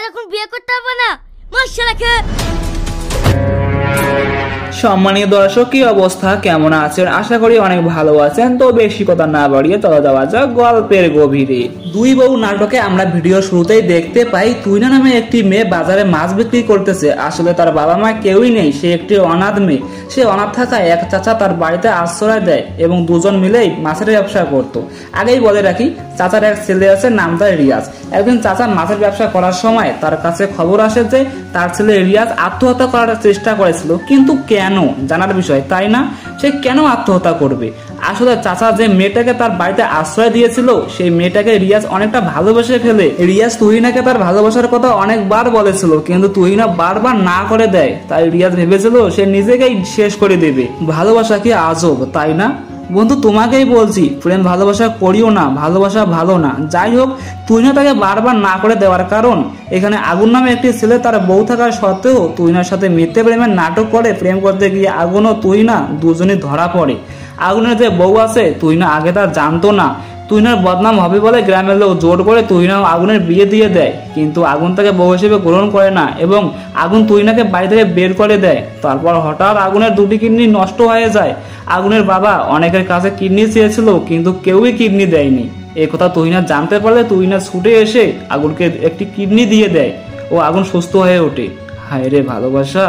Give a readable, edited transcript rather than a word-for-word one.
আর এখন বিয়ে করতে হবে না মাশাআল্লাহ। সম্মানীয় দর্শক, কি অবস্থা, কেমন আছেন? আশা করি অনেক ভালো আছেন। তো বেশি কথা না বাড়িয়ে চলে যাওয়া যাক গল্পের গভীরে। দুই বউ নাটকে আমরা ভিডিও শুরুতেই দেখতে পাই তুইনা নামে একটি মেয়ে বাজারে মাছ বিক্রি করতেছে। আসলে তার বাবা মা কেউই নেই, সে একটি অনাথ মেয়ে। সে অনাথ থাকায় এক চাচা তার বাড়িতে আশ্রয় দেয় এবং দুজন মিলেই মাছের ব্যবসা করত। আগেই বলে রাখি, চাচার এক ছেলে আছে, নাম তার রিয়াজ। একদিন চাচা মাছের ব্যবসা করার সময় তার কাছে খবর আসে যে তার ছেলে রিয়াজ আত্মহত্যা করার চেষ্টা করেছিল। কিন্তু কেন, জানার বিষয় তাই না? সে কেন আত্মহত্যা করবে? আসলে চাচা যে মেয়েটাকে তার বাড়িতে আশ্রয় দিয়েছিল সেই মেয়েটাকে রিয়াজ অনেকটা ভালোবেসে ফেলে। রিয়াজ তুহিনাকে তার ভালোবাসার কথা অনেকবার বলেছিল, কিন্তু তুহিনা বারবার না করে দেয়। তাই রিয়াজ ভেবেছিল সে নিজেকেই শেষ করে দেবে। ভালোবাসা কি আজব, তাই না? বন্ধু, তোমাকেই বলছি, প্রেম ভালোবাসা করিও না, ভালোবাসা ভালো না। যাই হোক, তুহিনা তাকে বারবার না করে দেওয়ার কারণ, এখানে আগুন নামে একটি ছেলে তার বউ থাকার সত্ত্বেও তুহিনার সাথে মিথ্যে প্রেমের নাটক করে। প্রেম করতে গিয়ে আগুন ও তুহিনা দুজনই ধরা পড়ে। আগুনের যে বউ আছে তুহিনা আগে তার জানতো না। তুহিনার বদনাম হবে বলে গ্রামের লোক জোর করে তুহিনা আগুনের বিয়ে দিয়ে দেয়, কিন্তু আগুন তাকে বউ হিসেবে গ্রহণ করে না এবং আগুন তুহিনাকে বাড়ি থেকে বের করে দেয়। তারপর হঠাৎ আগুনের দুটি কিডনি নষ্ট হয়ে যায়। আগুনের বাবা অনেকের কাছে কিডনি চেয়েছিল, কিন্তু কেউই কিডনি দেয়নি। এই কথা তুহিনা জানতে পারলে তুহিনা ছুটে এসে আগুনকে একটি কিডনি দিয়ে দেয় ও আগুন সুস্থ হয়ে ওঠে। হায় রে ভালোবাসা।